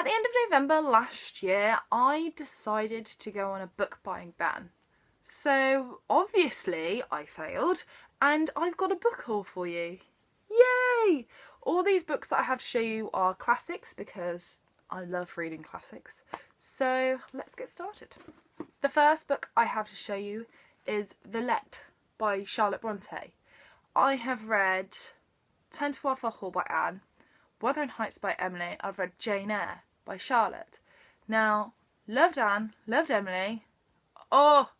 At the end of November last year, I decided to go on a book buying ban. So obviously I failed, and I've got a book haul for you. Yay! All these books that I have to show you are classics because I love reading classics. So let's get started. The first book I have to show you is Villette by Charlotte Bronte. I have read 10 to 12 Hall by Anne, Wuthering Heights by Emily. I've read Jane Eyre by Charlotte. Now, loved Anne, loved Emily. Oh,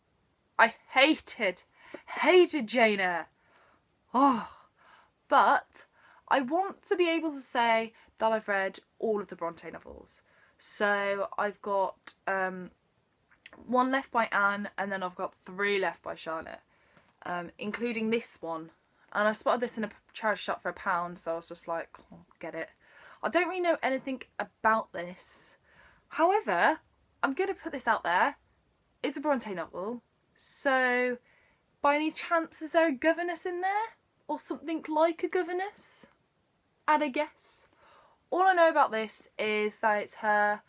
I hated Jane Eyre. Oh, but I want to be able to say that I've read all of the Bronte novels. So I've got one left by Anne, and then I've got 3 left by Charlotte, including this one. And I spotted this in a charity shop for £1, so I was just like, oh, get it. I don't really know anything about this. However, I'm going to put this out there. It's a Bronte novel. So, by any chance, is there a governess in there? Or something like a governess? Add a guess. All I know about this is that it's her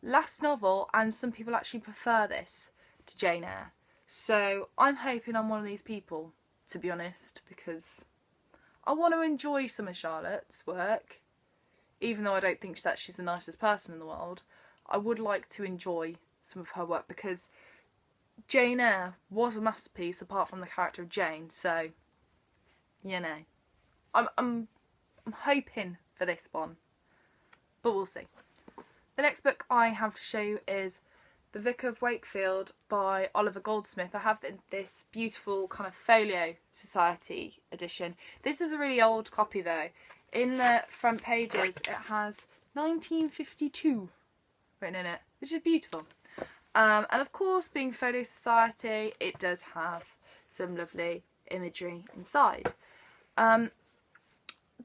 last novel, and some people actually prefer this to Jane Eyre. So, I'm hoping I'm one of these people, to be honest, because I want to enjoy some of Charlotte's work. Even though I don't think that she's the nicest person in the world, I would like to enjoy some of her work because Jane Eyre was a masterpiece apart from the character of Jane, so, you know, I'm hoping for this one, but we'll see. The next book I have to show you is The Vicar of Wakefield by Oliver Goldsmith. I have this beautiful kind of folio society edition. This is a really old copy though. In the front pages it has 1952 written in it, which is beautiful. And of course, being folio society, it does have some lovely imagery inside.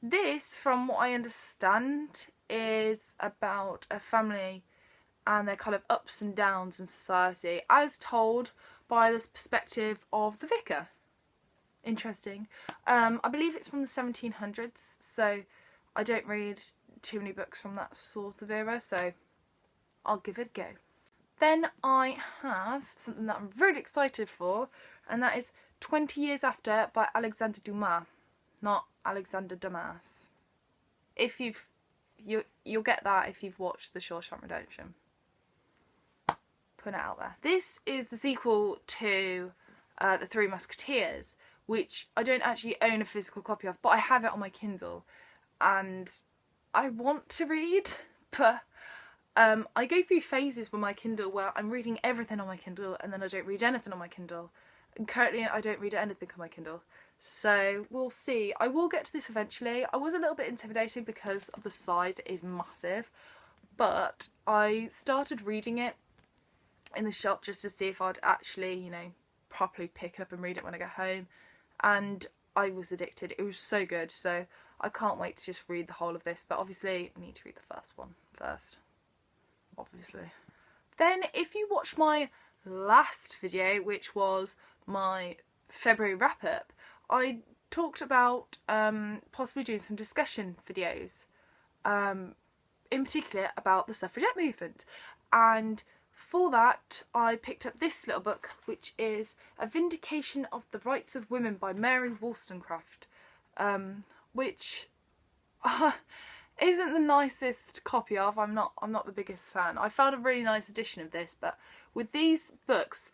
This, from what I understand, is about a family and their kind of ups and downs in society as told by the perspective of the vicar. Interesting. I believe it's from the 1700s, so I don't read too many books from that sort of era, so I'll give it a go. Then I have something that I'm really excited for, and that is 20 Years After by Alexander Dumas, not Alexander Dumas. If you'll get that if you've watched The Shawshank Redemption. Put it out there. This is the sequel to The Three Musketeers, which I don't actually own a physical copy of, but I have it on my Kindle, and I want to read, but I go through phases with my Kindle where I'm reading everything on my Kindle and then I don't read anything on my Kindle, and currently I don't read anything on my Kindle, so we'll see. I will get to this eventually. I was a little bit intimidated because of the size. It is massive, but I started reading it in the shop just to see if I'd actually, you know, properly pick it up and read it when I go home, and I was addicted. It was so good, so I can't wait to just read the whole of this, but obviously I need to read the first one first, obviously. Then if you watch my last video, which was my February wrap-up, I talked about possibly doing some discussion videos, in particular about the suffragette movement, and for that, I picked up this little book, which is A Vindication of the Rights of Women by Mary Wollstonecraft, which isn't the nicest copy of. I'm not the biggest fan. I found a really nice edition of this, but with these books,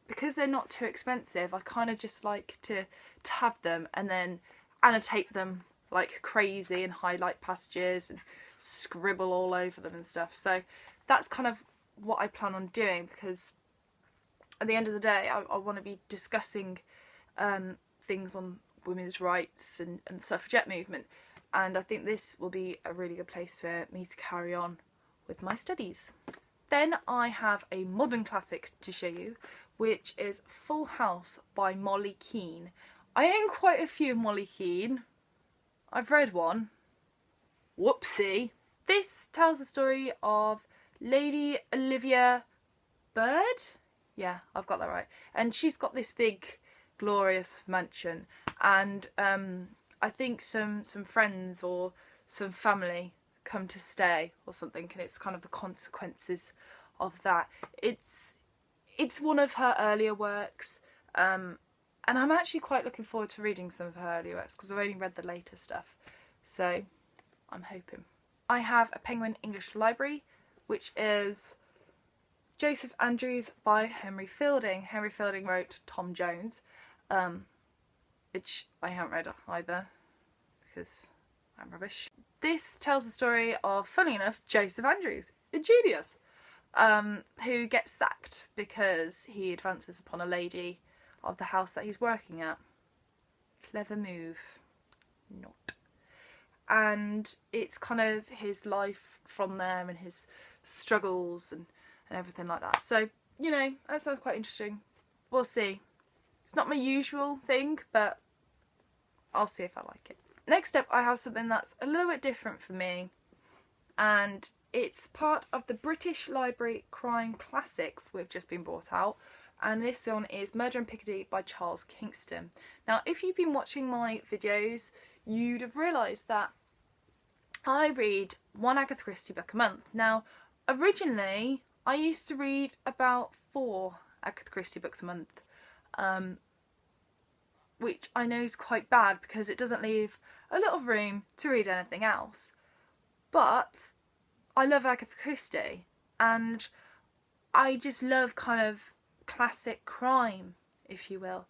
because they're not too expensive, I kind of just like to have them and then annotate them like crazy and highlight passages and scribble all over them and stuff. So that's kind of what I plan on doing, because at the end of the day I want to be discussing things on women's rights and the suffragette movement, and I think this will be a really good place for me to carry on with my studies. Then I have a modern classic to show you, which is Full House by Molly Keane. I own quite a few Molly Keane. I've read one. Whoopsie. This tells the story of Lady Olivia Bird? Yeah, I've got that right. And she's got this big, glorious mansion. And I think some friends or some family come to stay or something, and it's kind of the consequences of that. It's one of her earlier works, and I'm actually quite looking forward to reading some of her earlier works because I've only read the later stuff, so I'm hoping. I have a Penguin English Library, which is Joseph Andrews by Henry Fielding. Henry Fielding wrote Tom Jones, which I haven't read either because I'm rubbish. This tells the story of, funnily enough, Joseph Andrews, a genius, who gets sacked because he advances upon a lady of the house that he's working at. Clever move. Not. And it's kind of his life from there and his struggles and everything like that. So, you know, that sounds quite interesting. We'll see. It's not my usual thing, but I'll see if I like it. Next up, I have something that's a little bit different for me, and it's part of the British Library Crime Classics we've just been brought out, and this one is Murder in Piccadilly by Charles Kingston. Now, if you've been watching my videos, you'd have realised that I read one Agatha Christie book a month. Now, originally, I used to read about 4 Agatha Christie books a month, which I know is quite bad because it doesn't leave a lot of room to read anything else. But I love Agatha Christie, and I just love kind of classic crime, if you will.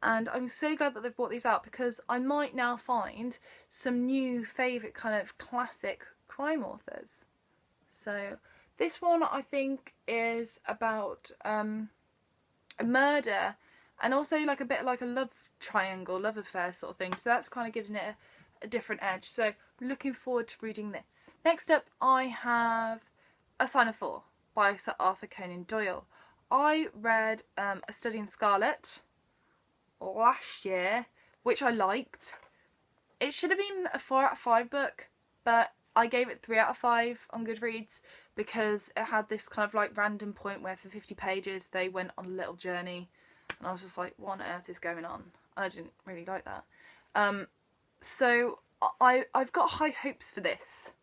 And I'm so glad that they've brought these out because I might now find some new favourite kind of classic crime authors. So this one I think is about a murder and also like a bit like a love triangle, love affair sort of thing. So that's kind of giving it a different edge. So I'm looking forward to reading this. Next up I have A Sign of Fall by Sir Arthur Conan Doyle. I read A Study in Scarlet last year, which I liked. It should have been a 4 out of 5 book, but I gave it 3 out of 5 on Goodreads because it had this kind of like random point where for 50 pages they went on a little journey, and I was just like, what on earth is going on? And I didn't really like that. So I've got high hopes for this.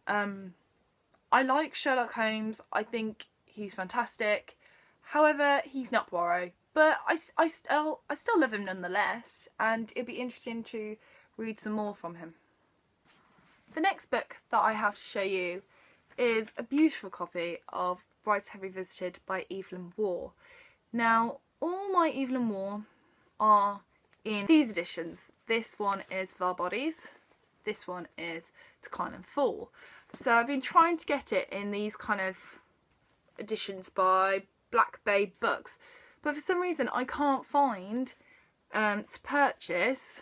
I like Sherlock Holmes. I think he's fantastic. However, he's not Poirot. But I still love him nonetheless, and it'd be interesting to read some more from him. The next book that I have to show you is a beautiful copy of Brides Have Revisited by Evelyn Waugh. Now, all my Evelyn Waugh are in these editions. This one is of Our Bodies. This one is Decline and Fall. So I've been trying to get it in these kind of editions by Black Bay Books. But for some reason I can't find to purchase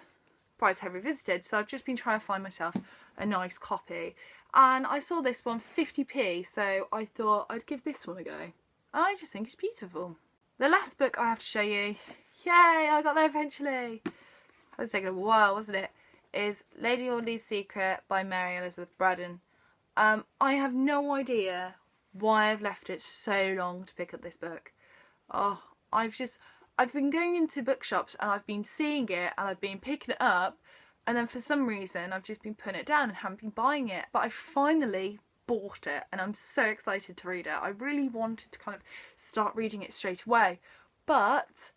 Brides Have Revisited, so I've just been trying to find myself a nice copy. And I saw this one 50p, so I thought I'd give this one a go. And I just think it's beautiful. The last book I have to show you, yay, I got there eventually. It was taking a while, wasn't it? Is Lady Audley's Secret by Mary Elizabeth Braddon. I have no idea why I've left it so long to pick up this book. Oh, I've been going into bookshops and I've been seeing it and I've been picking it up, and then for some reason I've just been putting it down and haven't been buying it. But I finally bought it and I'm so excited to read it. I really wanted to kind of start reading it straight away, but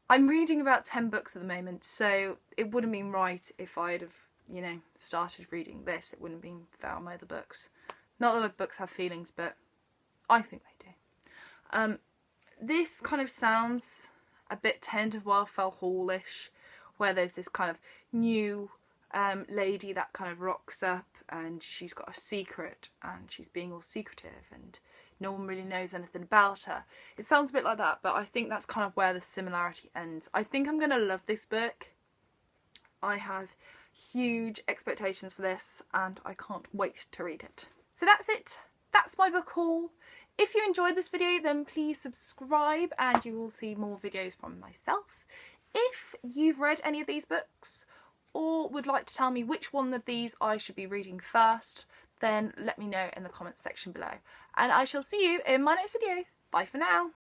I'm reading about 10 books at the moment, so it wouldn't have been right if I'd have, you know, started reading this. It wouldn't have been fair on my other books. Not that my books have feelings, but I think they do. This kind of sounds a bit Tend of Wildfell Hall-ish, where there's this kind of new lady that kind of rocks up and she's got a secret and she's being all secretive and no one really knows anything about her. It sounds a bit like that, but I think that's kind of where the similarity ends. I think I'm going to love this book. I have huge expectations for this and I can't wait to read it. So that's it. That's my book haul. If you enjoyed this video, then please subscribe and you will see more videos from myself. If you've read any of these books or would like to tell me which one of these I should be reading first, then let me know in the comments section below. And I shall see you in my next video. Bye for now.